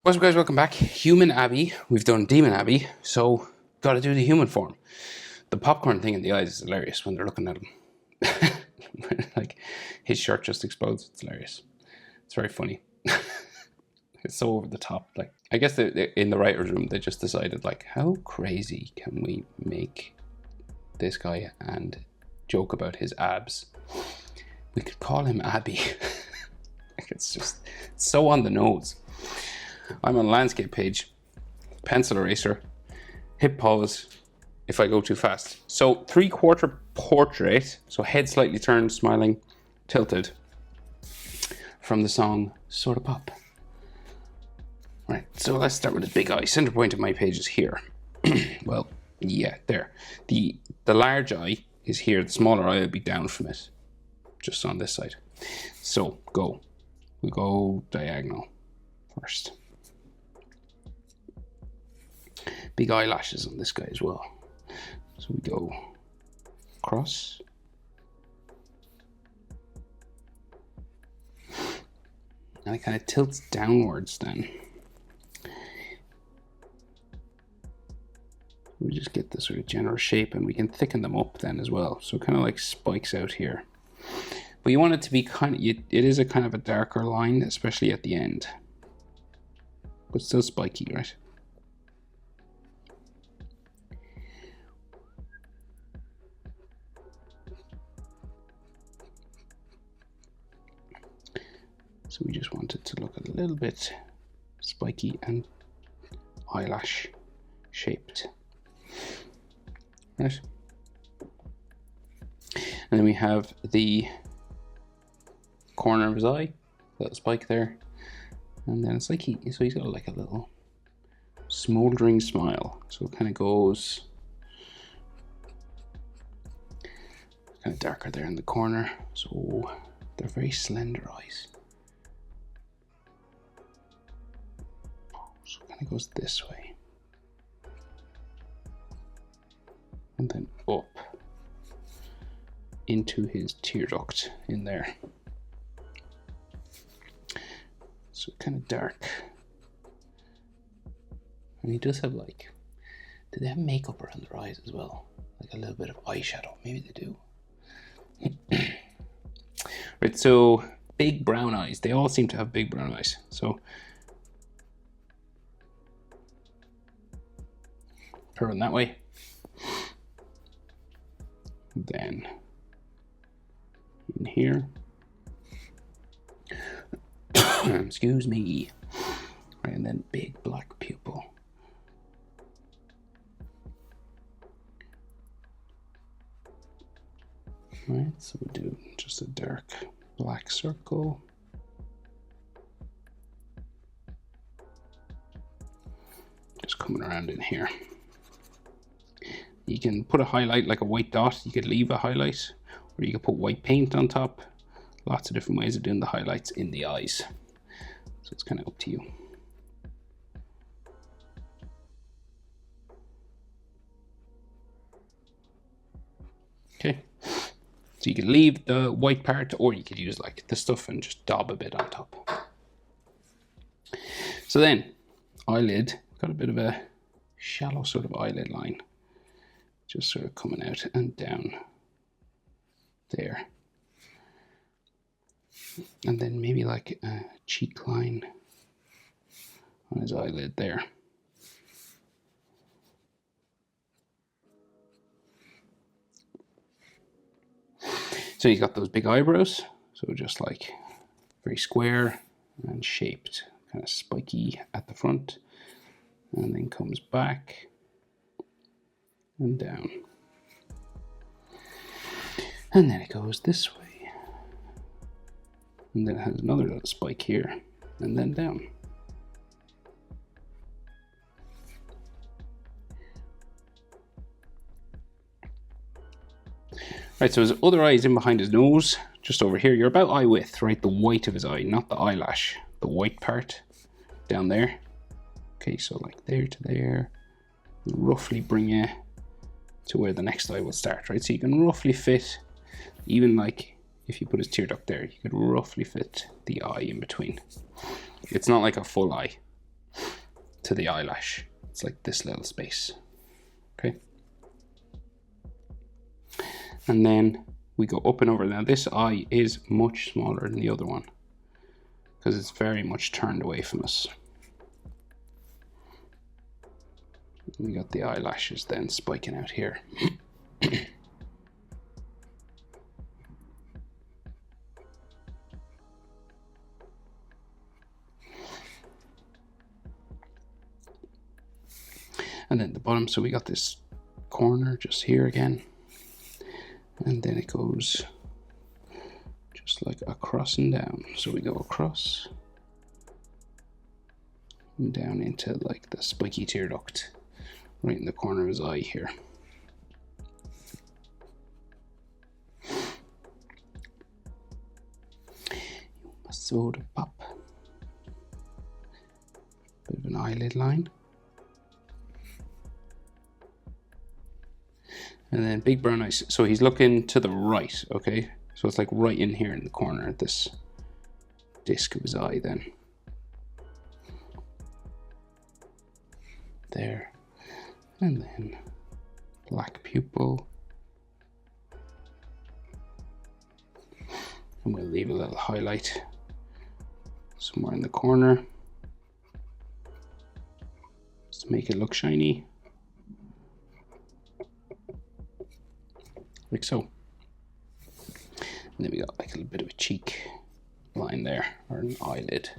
What's up guys, welcome back. Human Abby, we've done Demon Abby, so gotta do the human form. The popcorn thing in the eyes is hilarious when they're looking at him. Like, his shirt just explodes, it's hilarious. It's very funny. It's so over the top. Like, I guess in the writer's room, they just decided, like, how crazy can we make this guy and joke about his abs? We could call him Abby. Like, it's just so on the nose. I'm on landscape page, pencil eraser, hip pause if I go too fast. So 3/4 portrait, so head slightly turned, smiling, tilted, from the song Sorta Pop. Right, so let's start with the big eye. Center point of my page is here. Well, yeah, there. The large eye is here, the smaller eye will be down from it, just on this side. So go. We go diagonal first. Big eyelashes on this guy as well. So we go across. And it kind of tilts downwards then. We just get this sort of general shape and we can thicken them up then as well. So it kind of like spikes out here. But you want it to be kind of, it is a kind of a darker line, especially at the end. But still spiky, right? So we just want it to look a little bit spiky and eyelash shaped. Right. And then we have the corner of his eye, little spike there. And then it's like he's got like a little smoldering smile. So it kind of goes kind of darker there in the corner. So they're very slender eyes. So it kind of goes this way. And then up into his tear duct in there. So kind of dark. And he does have like, do they have makeup around their eyes as well? Like a little bit of eyeshadow, maybe they do. Right, so big brown eyes. They all seem to have big brown eyes. So turn that way. Then in here. Excuse me. Right, and then big black pupil. Right, so we do just a dark black circle. Just coming around in here. You can put a highlight like a white dot, you could leave a highlight, or you could put white paint on top. Lots of different ways of doing the highlights in the eyes. So it's kind of up to you. Okay, so you can leave the white part, or you could use like this stuff and just daub a bit on top. So then, eyelid, got a bit of a shallow sort of eyelid line. Just sort of coming out and down there. And then maybe like a cheek line on his eyelid there. So he's got those big eyebrows, so just like very square and shaped, kind of spiky at the front, and then comes back and down. And then it goes this way. And then it has another little spike here, and then down. Right, so his other eye is in behind his nose, just over here. You're about eye width, right? The white of his eye, not the eyelash. The white part down there. Okay, so like there to there. Roughly bring you to where the next eye will start, right? So you can roughly fit, even like if you put his tear duct there, you could roughly fit the eye in between. It's not like a full eye. to the eyelash. It's like this little space, okay? And then we go up and over. Now this eye is much smaller than the other one because it's very much turned away from us. We got the eyelashes then spiking out here. And then the bottom, so we got this corner just here again. And then it goes just like across and down. So we go across and down into like the spiky tear duct right in the corner of his eye here. Soda pop. Bit of an eyelid line. And then big brown eyes. So he's looking to the right, okay? So it's like right in here in the corner at this disc of his eye then. There. And then black pupil. And we'll leave a little highlight somewhere in the corner just to make it look shiny. Like so. And then we got like a little bit of a cheek line there, or an eyelid.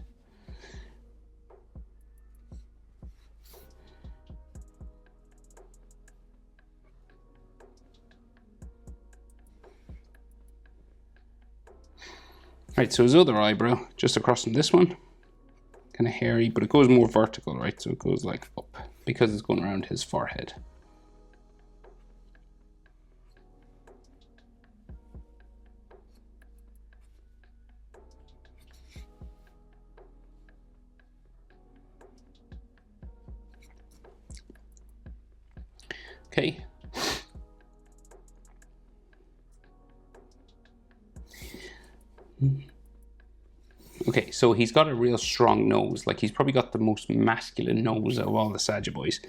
Right, so his other eyebrow, just across from this one, kind of hairy, but it goes more vertical, right? So it goes like up, because it's going around his forehead. Okay. Okay, so he's got a real strong nose. Like he's probably got the most masculine nose of all the Saja boys.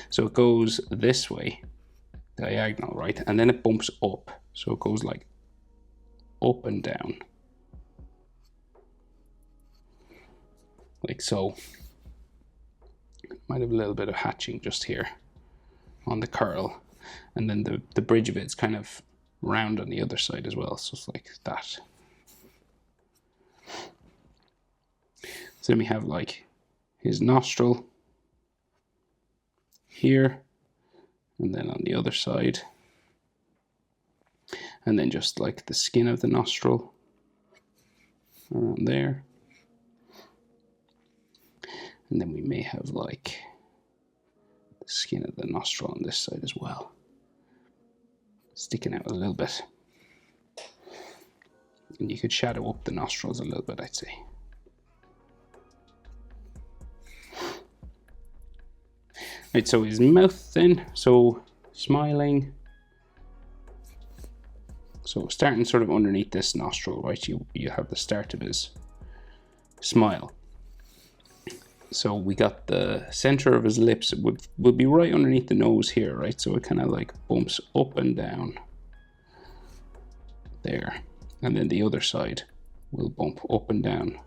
So it goes this way, diagonal, right? And then it bumps up. So it goes like up and down. Like so. Might have a little bit of hatching just here on the curl. And then the bridge of it's kind of round on the other side as well. So it's like that. So then we have like his nostril here, and then on the other side, and then just like the skin of the nostril around there. And then we may have like the skin of the nostril on this side as well, sticking out a little bit. And you could shadow up the nostrils a little bit, I'd say. Right, so his mouth then, so smiling. So starting sort of underneath this nostril, right, you have the start of his smile. So we got the center of his lips would be right underneath the nose here, right? So it kind of like bumps up and down there. And then the other side will bump up and down.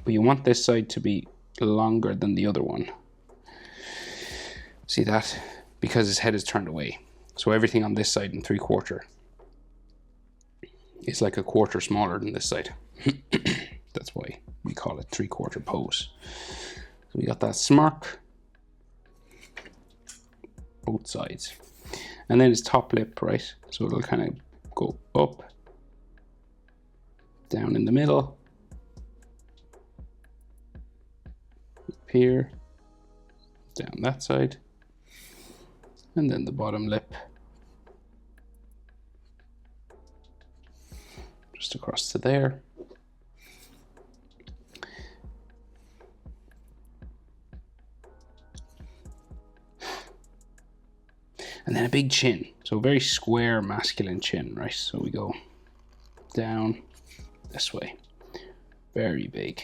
But you want this side to be longer than the other one. See that? Because his head is turned away. So everything on this side in 3/4 is like 1/4 smaller than this side. That's why we call it 3/4 pose. So we got that smirk, both sides. And then his top lip, right? So it'll kind of go up, down in the middle, up here, down that side, and then the bottom lip just across to there. And then a big chin, so a very square masculine chin, right? So we go down this way, very big.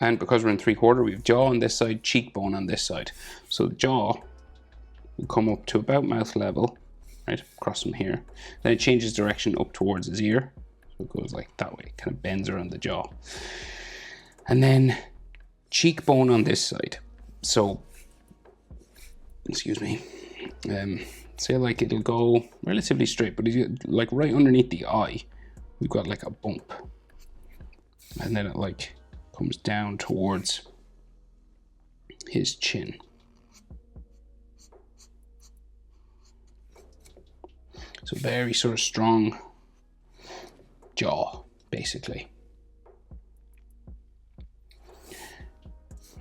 And because we're in 3/4, we have jaw on this side, cheekbone on this side. So the jaw will come up to about mouth level, right, across from here. Then it changes direction up towards his ear. So it goes like that way, kind of bends around the jaw. And then cheekbone on this side. So, excuse me, say like it'll go relatively straight, but like right underneath the eye, we've got like a bump. And then it like comes down towards his chin. So very sort of strong jaw, basically.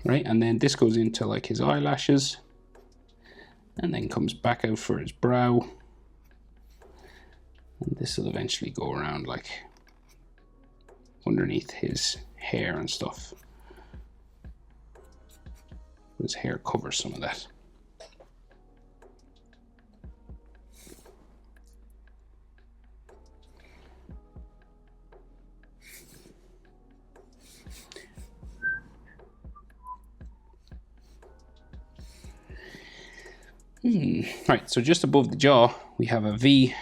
Right, and then this goes into like his eyelashes, and then comes back out for his brow. And this will eventually go around like underneath his hair and stuff. His hair covers some of that. Right, so just above the jaw, we have a V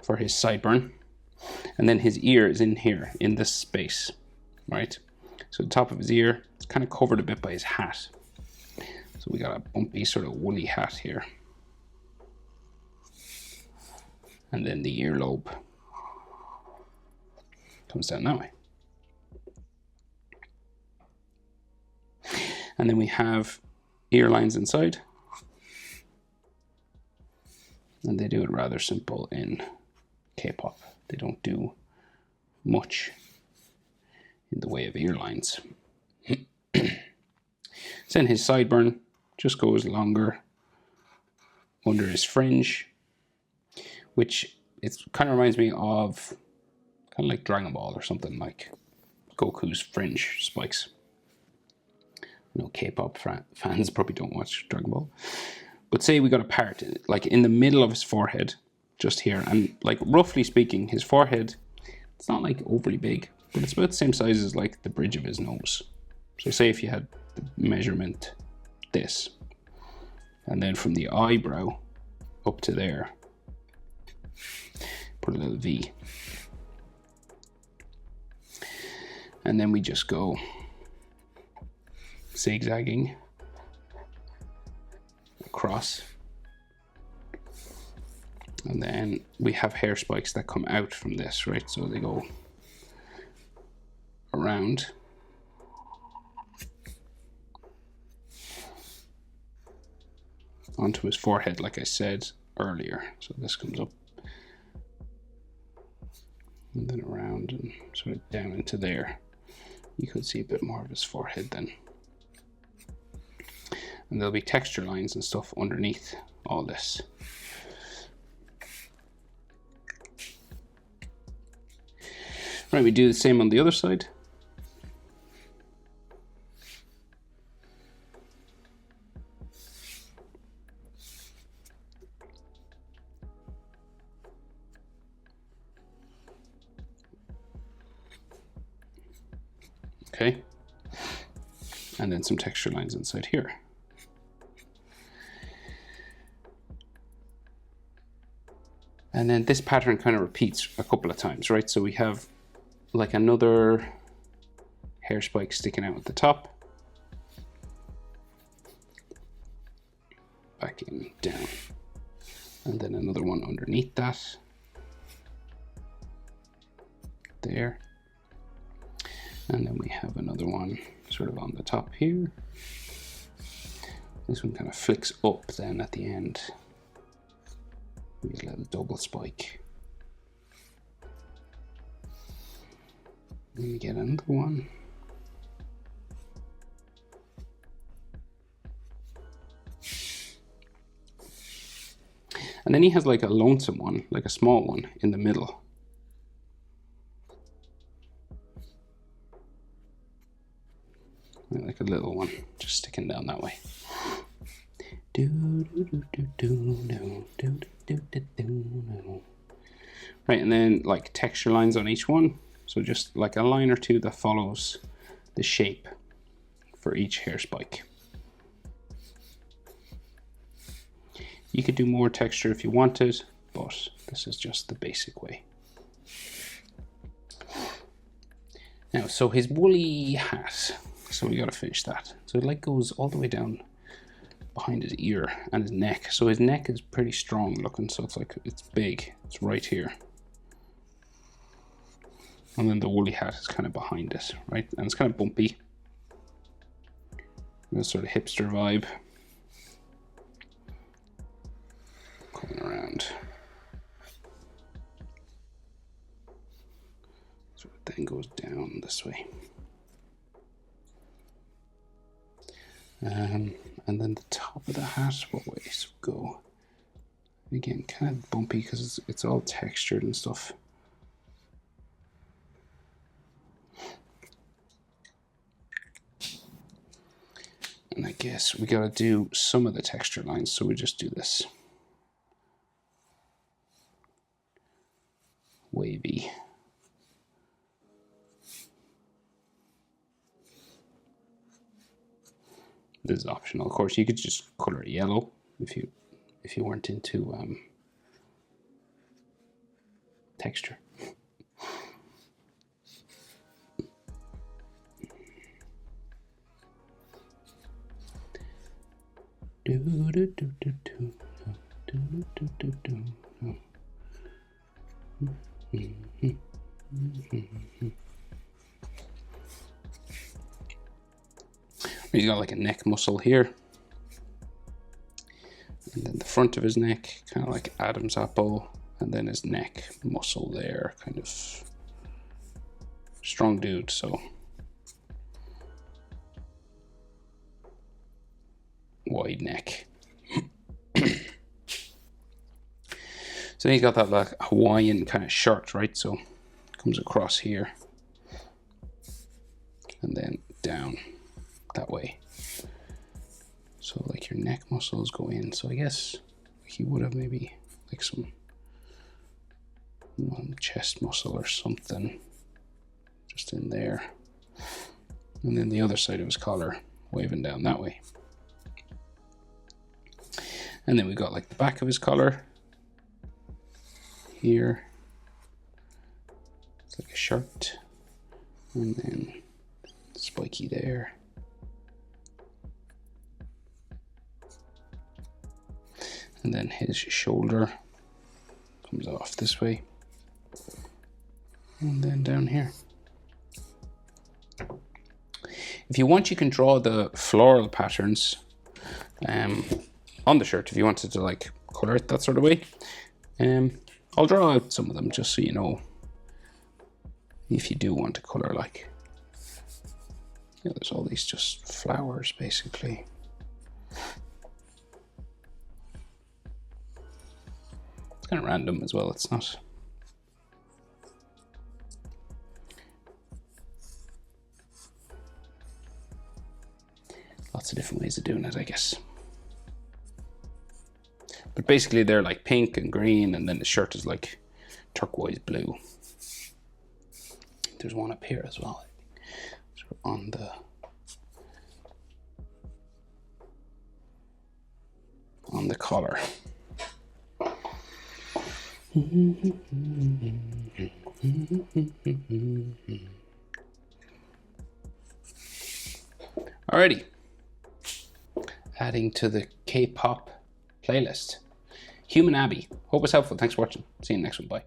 for his sideburn, and then his ear is in here, in this space, right? So the top of his ear is kind of covered a bit by his hat. So we got a bumpy sort of woolly hat here. And then the earlobe comes down that way. And then we have ear lines inside. And they do it rather simple in K-pop. They don't do much in the way of ear lines. Then his sideburn just goes longer under his fringe, which it kind of reminds me of kind of like Dragon Ball or something, like Goku's fringe spikes. I know K-pop fans probably don't watch Dragon Ball. But say we got a part, like in the middle of his forehead, just here, and like roughly speaking, his forehead, it's not like overly big, but it's about the same size as like the bridge of his nose. So say if you had the measurement this, and then from the eyebrow up to there, put a little V. And then we just go zigzagging across, and then we have hair spikes that come out from this, right? So they go around onto his forehead, like I said earlier. So this comes up and then around and sort of down into there. You could see a bit more of his forehead then. And there'll be texture lines and stuff underneath all this. Right, we do the same on the other side. Okay. And then some texture lines inside here. And then this pattern kind of repeats a couple of times, right? So we have like another hair spike sticking out at the top. Back in, down. And then another one underneath that. There. And then we have another one sort of on the top here. This one kind of flicks up then at the end. We get a little double spike. Then we get another one. And then he has like a lonesome one, like a small one in the middle. Like a little one just sticking down that way. Right, and then like texture lines on each one. So just like a line or two that follows the shape for each hair spike. You could do more texture if you wanted, but this is just the basic way. Now, so his woolly hat, so we got to finish that. So it like goes all the way down behind his ear and his neck. So his neck is pretty strong looking, so it's like, it's big, it's right here. And then the woolly hat is kind of behind it, right? And it's kind of bumpy. This sort of hipster vibe. Coming around. So it then goes down this way. And then the top of the hat, what ways go? Again, kind of bumpy because it's all textured and stuff. And I guess we gotta do some of the texture lines, so we just do this. Wavy. This is optional, of course. You could just color it yellow if you weren't into texture. He's got like a neck muscle here, and then the front of his neck, kind of like Adam's apple, and then his neck muscle there, kind of strong dude. So wide neck. So then he's got that like Hawaiian kind of shirt, right? So it comes across here and then down that way. So like your neck muscles go in. So I guess he would have maybe like some one chest muscle or something just in there. And then the other side of his collar waving down that way. And then we got like the back of his collar here. It's like a shirt. And then spiky there. And then his shoulder comes off this way. And then down here. If you want, you can draw the floral patterns on the shirt if you wanted to like color it that sort of way. I'll draw out some of them just so you know if you do want to color like, yeah, there's all these just flowers basically. It's kind of random as well, it's not. Lots of different ways of doing it, I guess. But basically they're like pink and green, and then the shirt is like turquoise blue. There's one up here as well, I think. So on the collar. Alrighty. Adding to the K-pop playlist. Human Abbey. Hope it's helpful. Thanks for watching. See you in the next one. Bye.